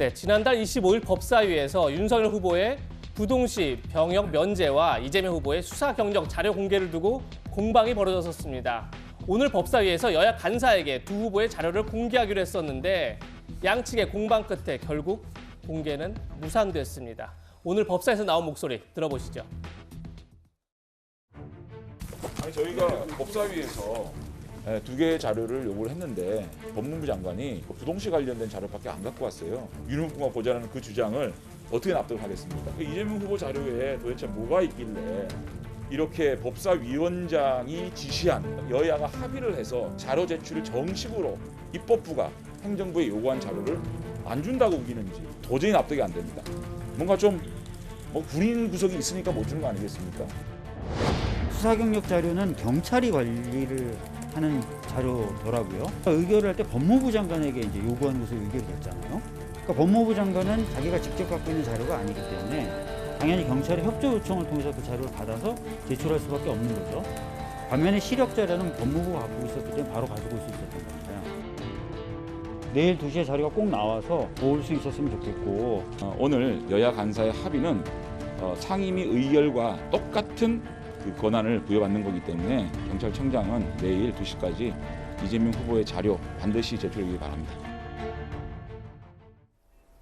네, 지난달 25일 법사위에서 윤석열 후보의 부동시 병역 면제와 이재명 후보의 수사 경력 자료 공개를 두고 공방이 벌어졌었습니다. 오늘 법사위에서 여야 간사에게 두 후보의 자료를 공개하기로 했었는데 양측의 공방 끝에 결국 공개는 무산됐습니다. 오늘 법사에서 나온 목소리 들어보시죠. 아니, 저희가 법사위에서 두 개의 자료를 요구를 했는데 법무부 장관이 부동시 관련된 자료밖에 안 갖고 왔어요. 윤 후보가 보자는 그 주장을 어떻게 납득하겠습니까? 이재명 후보 자료에 도대체 뭐가 있길래 이렇게 법사위원장이 지시한 여야가 합의를 해서 자료 제출을 정식으로 입법부가 행정부에 요구한 자료를 안 준다고 우기는지 도저히 납득이 안 됩니다. 뭔가 좀 구린 구석이 있으니까 못 주는 거 아니겠습니까? 수사 경력 자료는 경찰이 관리를 하는 자료더라고요. 의결을 할 때 법무부 장관에게 이제 요구한 것으로 의결이 됐잖아요. 그러니까 법무부 장관은 자기가 직접 갖고 있는 자료가 아니기 때문에 당연히 경찰의 협조 요청을 통해서 그 자료를 받아서 제출할 수밖에 없는 거죠. 반면에 시력 자료는 법무부가 갖고 있었기 때문에 바로 가지고 올 수 있었던 겁니다. 내일 2시에 자료가 꼭 나와서 모을 수 있었으면 좋겠고 오늘 여야 간사의 합의는 상임위 의결과 똑같은 그 권한을 부여받는 거기 때문에 경찰청장은 내일 2시까지 이재명 후보의 자료 반드시 제출하기 바랍니다.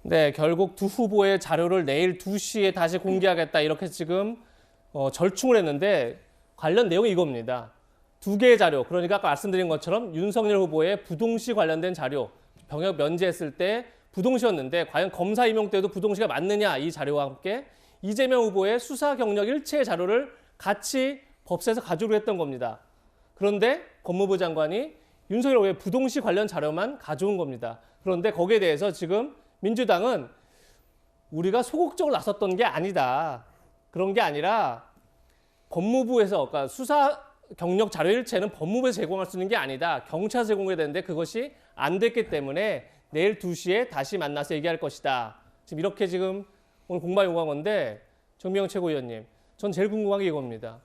네, 결국 두 후보의 자료를 내일 2시에 다시 공개하겠다 이렇게 지금 절충을 했는데 관련 내용이 이겁니다. 두 개의 자료, 그러니까 아까 말씀드린 것처럼 윤석열 후보의 부동시 관련된 자료, 병역 면제했을 때 부동시였는데 과연 검사 임용 때도 부동시가 맞느냐 이 자료와 함께 이재명 후보의 수사 경력 일체의 자료를 같이 법사에서 가져오기로 했던 겁니다. 그런데 법무부 장관이 윤석열 후보의 부동시 관련 자료만 가져온 겁니다. 그런데 거기에 대해서 지금 민주당은 우리가 소극적으로 나섰던 게 아니다. 그런 게 아니라 법무부에서 그러니까 수사 경력 자료 일체는 법무부에서 제공할 수 있는 게 아니다. 경찰에서 제공해야 되는데 그것이 안 됐기 때문에 내일 2시에 다시 만나서 얘기할 것이다. 지금 이렇게 지금 오늘 공방 요구한 건데 정미영 최고위원님, 전 제일 궁금한 게 이겁니다.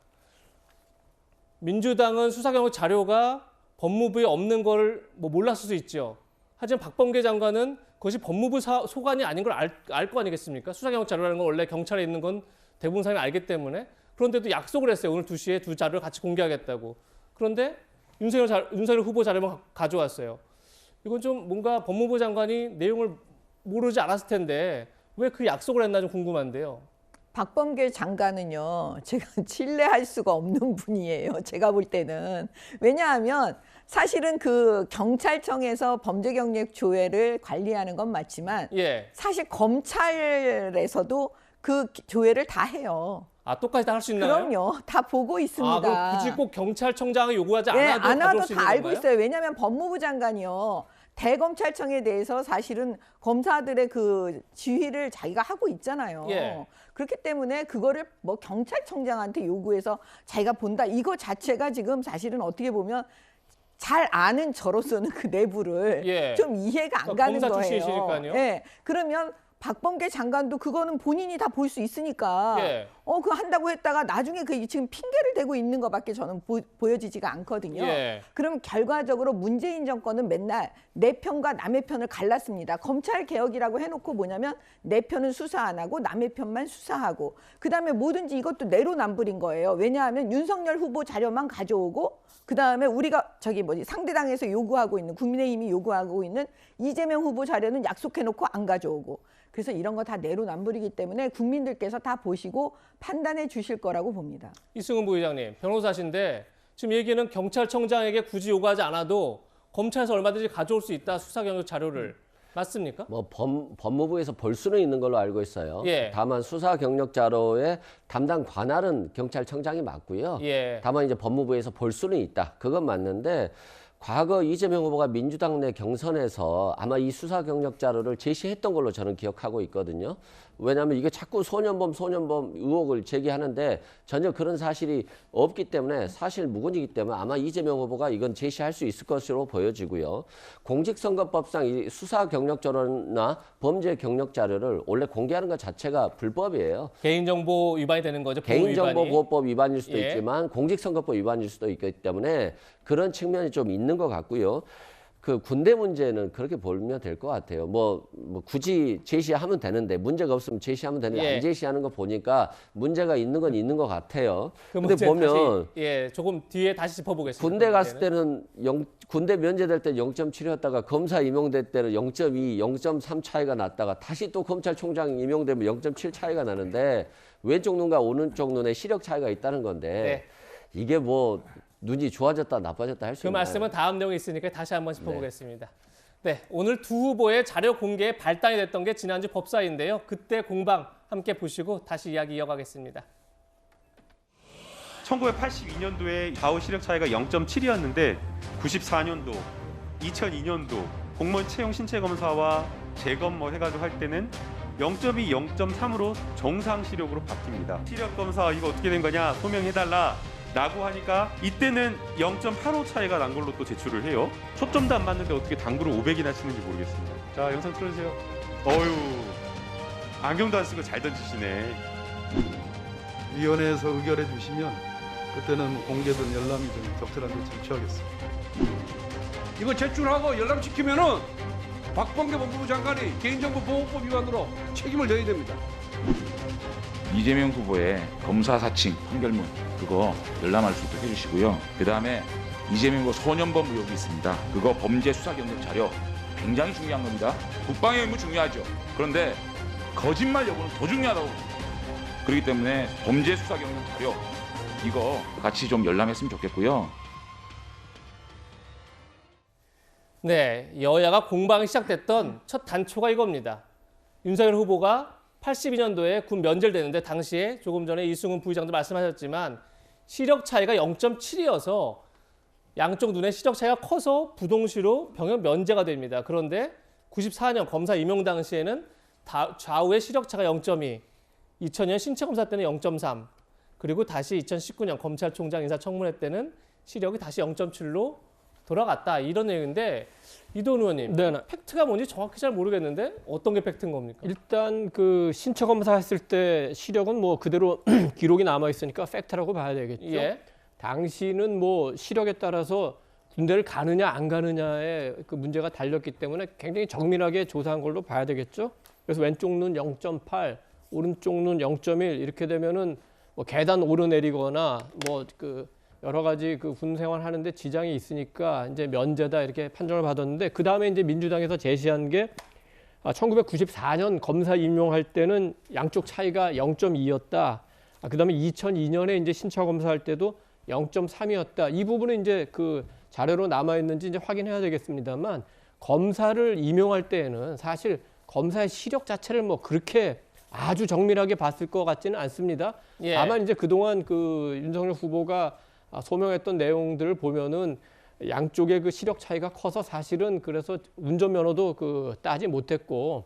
민주당은 수사 경력 자료가 법무부에 없는 걸 몰랐을 수 있죠. 하지만 박범계 장관은 그것이 법무부 소관이 아닌 걸 알 거 아니겠습니까? 수사 경력 자료라는 건 원래 경찰에 있는 건 대부분 사람이 알기 때문에. 그런데도 약속을 했어요. 오늘 2시에 두 자료를 같이 공개하겠다고. 그런데 윤석열 후보 자료만 가져왔어요. 이건 좀 뭔가 법무부 장관이 내용을 모르지 않았을 텐데 왜 그 약속을 했나 좀 궁금한데요. 박범계 장관은요, 제가 신뢰할 수가 없는 분이에요. 제가 볼 때는. 왜냐하면 사실은 그 경찰청에서 범죄경력 조회를 관리하는 건 맞지만 사실 검찰에서도 그 조회를 다 해요. 아, 똑같이 다 할 수 있나요? 그럼요. 다 보고 있습니다. 아, 굳이 꼭 경찰청장이 요구하지 않아도 안 가져올 와도 수 다 있는 알고 건가요? 있어요. 왜냐하면 법무부 장관이요. 대검찰청에 대해서 사실은 검사들의 그 지휘를 자기가 하고 있잖아요. 그렇기 때문에 그거를 뭐 경찰청장한테 요구해서 자기가 본다. 이거 자체가 지금 사실은 어떻게 보면 잘 아는 저로서는 그 내부를 좀 이해가 안 가는 검사 거예요. 출신이시니까요. 그러면 박범계 장관도 그거는 본인이 다 볼 수 있으니까 그거 한다고 했다가 나중에 그 지금 핑계를 대고 있는 것밖에 저는 보여지지가 않거든요. 그럼 결과적으로 문재인 정권은 맨날 내 편과 남의 편을 갈랐습니다. 검찰 개혁이라고 해놓고 뭐냐면 내 편은 수사 안 하고 남의 편만 수사하고 그다음에 뭐든지 이것도 내로남불인 거예요. 왜냐하면 윤석열 후보 자료만 가져오고 그다음에 우리가 상대당에서 요구하고 있는 국민의힘이 요구하고 있는 이재명 후보 자료는 약속해놓고 안 가져오고 그래서 이런 거 다 내로남불이기 때문에 국민들께서 다 보시고 판단해 주실 거라고 봅니다. 이승훈 부의장님, 변호사신데 지금 얘기는 경찰청장에게 굳이 요구하지 않아도 검찰에서 얼마든지 가져올 수 있다. 수사 경력 자료를. 맞습니까? 법무부에서 볼 수는 있는 걸로 알고 있어요. 다만 수사 경력 자료의 담당 관할은 경찰청장이 맞고요. 다만 이제 법무부에서 볼 수는 있다. 그건 맞는데 과거 이재명 후보가 민주당 내 경선에서 아마 이 수사 경력 자료를 제시했던 걸로 저는 기억하고 있거든요. 왜냐하면 이게 자꾸 소년범 의혹을 제기하는데 전혀 그런 사실이 없기 때문에 사실 무근이기 때문에 아마 이재명 후보가 이건 제시할 수 있을 것으로 보여지고요. 공직선거법상 이 수사 경력 자료나 범죄 경력 자료를 원래 공개하는 것 자체가 불법이에요. 개인정보 위반이 되는 거죠. 개인정보보호법 위반일 수도 있지만 공직선거법 위반일 수도 있기 때문에 그런 측면이 좀 있는 것 같고요. 그 군대 문제는 그렇게 보면 될 것 같아요. 뭐 굳이 제시하면 되는데 문제가 없으면 제시하면 되는데 안 제시하는 거 보니까 문제가 있는 건 있는 것 같아요. 근데 보면 다시, 조금 뒤에 다시 짚어보겠습니다. 군대 갔을 때는 군대 면제될 때 0.7이었다가 검사 임용될 때는 0.2, 0.3 차이가 났다가 다시 또 검찰총장 임용되면 0.7 차이가 나는데 왼쪽 눈과 오른쪽 눈에 시력 차이가 있다는 건데 이게 뭐 눈이 좋아졌다 나빠졌다 할 수 있나요? 그 말씀은 다음 내용이 있으니까 다시 한번 짚어보겠습니다. 네, 오늘 두 후보의 자료 공개에 발단이 됐던 게 지난주 법사위인데요. 그때 공방 함께 보시고 다시 이야기 이어가겠습니다. 1982년도에 좌우 시력 차이가 0.7이었는데 94년도, 2002년도 공무원 채용 신체 검사와 재검 뭐 해가지고 할 때는 0.2, 0.3으로 정상 시력으로 바뀝니다. 시력 검사 이거 어떻게 된 거냐 소명해달라 라고 하니까 이때는 0.85 차이가 난 걸로 또 제출을 해요. 초점도 안 맞는데 어떻게 당구를 500이나 치는지 모르겠습니다. 자, 영상 틀어주세요. 어휴, 안경도 안 쓰고 잘 던지시네. 위원회에서 의결해 주시면 그때는 공개든 열람이든 적절한 조치를 취하겠습니다. 이거 제출하고 열람시키면은 박범계 법무부 장관이 개인정보보호법 위반으로 책임을 져야 됩니다. 이재명 후보의 검사 사칭 판결문 그거 열람할 수 있도록 해주시고요. 그 다음에 이재명 후보 소년범 의혹이 있습니다. 그거 범죄 수사 경력 자료 굉장히 중요한 겁니다. 국방의 의무 중요하죠. 그런데 거짓말 여부는 더 중요하다고 봅니다. 그렇기 때문에 범죄 수사 경력 자료 이거 같이 좀 열람했으면 좋겠고요. 네, 여야가 공방이 시작됐던 첫 단초가 이겁니다. 윤석열 후보가 82년도에 군 면제를 되는데 당시에 조금 전에 이승훈 부의장도 말씀하셨지만 시력 차이가 0.7이어서 양쪽 눈의 시력 차이가 커서 부동시로 병역 면제가 됩니다. 그런데 94년 검사 임용 당시에는 좌우의 시력차가 0.2, 2000년 신체검사 때는 0.3, 그리고 다시 2019년 검찰총장 인사청문회 때는 시력이 다시 0.7로 돌아갔다. 이런 내용인데 이도훈 의원님, 팩트가 뭔지 정확히 잘 모르겠는데 어떤 게 팩트인 겁니까? 일단 그 신체 검사했을 때 시력은 뭐 그대로 기록이 남아 있으니까 팩트라고 봐야 되겠죠. 당시는 뭐 시력에 따라서 군대를 가느냐 안 가느냐에 그 문제가 달렸기 때문에 굉장히 정밀하게 조사한 걸로 봐야 되겠죠. 그래서 왼쪽 눈 0.8, 오른쪽 눈 0.1 이렇게 되면은 뭐 계단 오르내리거나 뭐 그 여러 가지 그 군 생활하는데 지장이 있으니까 이제 면제다 이렇게 판정을 받았는데 그 다음에 이제 민주당에서 제시한 게 1994년 검사 임용할 때는 양쪽 차이가 0.2였다. 그 다음에 2002년에 이제 신차 검사할 때도 0.3이었다. 이 부분은 이제 그 자료로 남아 있는지 이제 확인해야 되겠습니다만 검사를 임용할 때에는 사실 검사의 시력 자체를 뭐 그렇게 아주 정밀하게 봤을 것 같지는 않습니다. 다만 이제 그동안 그 윤석열 후보가 소명했던 내용들을 보면은 양쪽의 그 시력 차이가 커서 사실은 그래서 운전면허도 그 따지 못했고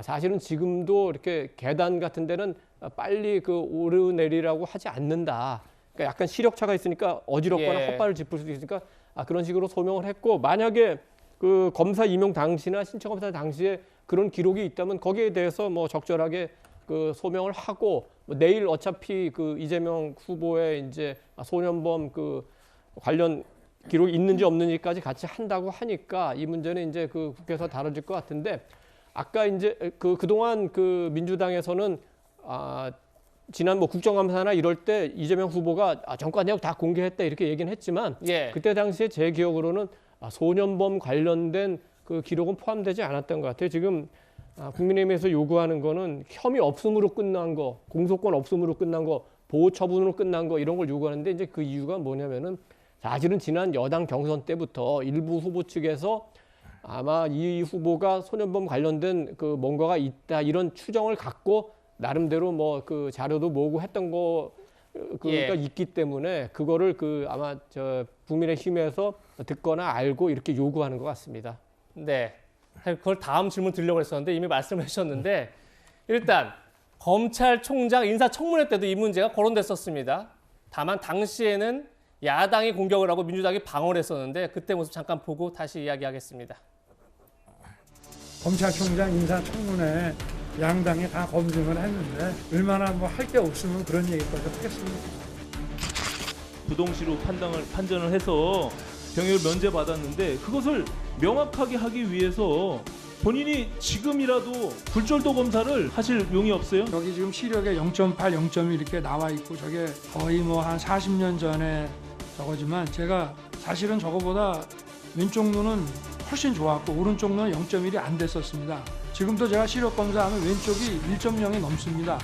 사실은 지금도 이렇게 계단 같은 데는 빨리 그 오르내리라고 하지 않는다. 그러니까 약간 시력차가 있으니까 어지럽거나 헛발을 짚을 수도 있으니까 그런 식으로 소명을 했고 만약에 그 검사 임용 당시나 신체 검사 당시에 그런 기록이 있다면 거기에 대해서 뭐 적절하게 그 소명을 하고 뭐 내일 어차피 그 이재명 후보의 이제 소년범 그 관련 기록이 있는지 없는지까지 같이 한다고 하니까 이 문제는 이제 그 국회에서 다뤄질 것 같은데 아까 이제 그동안 그 민주당에서는 지난 뭐 국정감사나 이럴 때 이재명 후보가 정관 내역 다 공개했다 이렇게 얘기는 했지만 그때 당시에 제 기억으로는 소년범 관련된 그 기록은 포함되지 않았던 것 같아요. 지금 국민의힘에서 요구하는 거는 혐의 없음으로 끝난 거, 공소권 없음으로 끝난 거, 보호 처분으로 끝난 거 이런 걸 요구하는데 이제 그 이유가 뭐냐면은 사실은 지난 여당 경선 때부터 일부 후보 측에서 아마 이 후보가 소년범 관련된 그 뭔가가 있다 이런 추정을 갖고 나름대로 뭐 그 자료도 모으고 했던 거가 있기 때문에 그거를 그 아마 저 국민의힘에서 듣거나 알고 이렇게 요구하는 것 같습니다. 네. 그걸 다음 질문 드리려고 했었는데 이미 말씀을 하셨는데 일단 검찰총장 인사청문회 때도 이 문제가 거론됐었습니다. 다만 당시에는 야당이 공격을 하고 민주당이 방어를 했었는데 그때 모습 잠깐 보고 다시 이야기하겠습니다. 검찰총장 인사청문회 양당이 다 검증을 했는데 얼마나 뭐 할 게 없으면 그런 얘기까지 하겠습니까? 부동시로 판단을 해서 병역을 면제받았는데 그것을 명확하게 하기 위해서 본인이 지금이라도 불철도 검사를 하실 용이 없어요? 여기 지금 시력에 0.8, 0.1 이렇게 나와 있고 저게 거의 뭐 한 40년 전에 저거지만 제가 사실은 저거보다 왼쪽 눈은 훨씬 좋았고 오른쪽 눈은 0.1이 안 됐었습니다. 지금도 제가 시력 검사하면 왼쪽이 1.0이 넘습니다.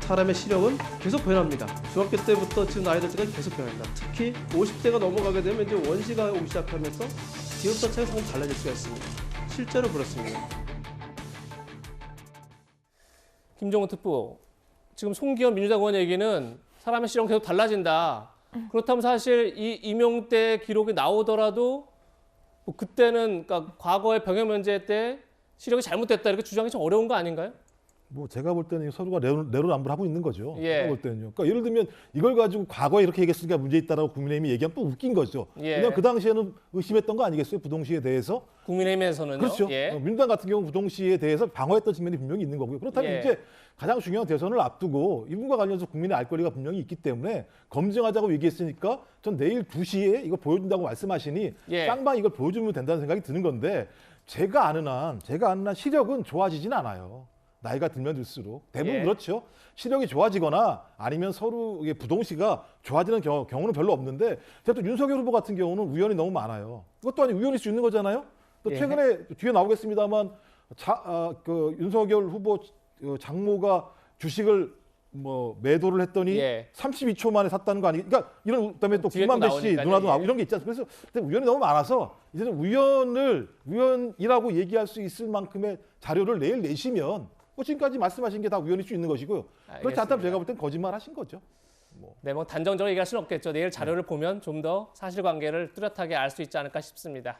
사람의 시력은 계속 변합니다. 중학교 때부터 지금 나이 들 때까지 계속 변합니다. 특히 50대가 넘어가게 되면 이제 원시가 오기 시작하면서 기억 자체가 조금 달라질 수가 있습니다. 실제로 그렇습니다. 김종훈 특보, 지금 송기현 민주당 의원 얘기는 사람의 시력은 계속 달라진다. 그렇다면 사실 이 임용때 기록이 나오더라도 뭐 그때는 그러니까 과거의 병역 면제 때 시력이 잘못됐다 이렇게 주장이 좀 어려운 거 아닌가요? 뭐 제가 볼 때는 서로가 내로남불 하고 있는 거죠. 예. 제가 볼 때는요. 그러니까 예를 들면 이걸 가지고 과거에 이렇게 얘기했으니까 문제 있다라고 국민의힘이 얘기하면 또 웃긴 거죠. 예. 왜냐하면 그 당시에는 의심했던 거 아니겠어요? 부동시에 대해서. 국민의힘에서는요. 그렇죠. 예. 민주당 같은 경우 부동시에 대해서 방어했던 측면이 분명히 있는 거고요. 그렇다면 예. 이제 가장 중요한 대선을 앞두고 이분과 관련해서 국민의 알 권리가 분명히 있기 때문에 검증하자고 얘기했으니까 전 내일 2시에 이거 보여준다고 말씀하시니 예. 쌍방 이걸 보여주면 된다는 생각이 드는 건데 제가 아는 한 시력은 좋아지진 않아요. 나이가 들면 들수록 대부분 예. 그렇죠. 시력이 좋아지거나 아니면 서로 부동시가 좋아지는 경우는 별로 없는데 제가 또 윤석열 후보 같은 경우는 우연이 너무 많아요. 이것도 아니 우연일 수 있는 거잖아요. 또 예. 최근에 뒤에 나오겠습니다만 그 윤석열 후보 장모가 주식을 뭐 매도를 했더니 예. 32초 만에 샀다는 거 아니겠? 그러니까 이런 그다음에 또 뒤에 또 김만배 씨 나오니까요. 누나도 나오고 예. 이런 게 있지 않습니까? 그래서 우연이 너무 많아서 이제는 우연이라고 얘기할 수 있을 만큼의 자료를 내일 내시면 뭐 지금까지 말씀하신 게 다 우연일 수 있는 것이고요. 그렇지 않다면 제가 볼 땐 거짓말 하신 거죠. 네, 뭐 단정적으로 얘기할 수는 없겠죠. 내일 자료를 보면 좀 더 사실관계를 뚜렷하게 알 수 있지 않을까 싶습니다.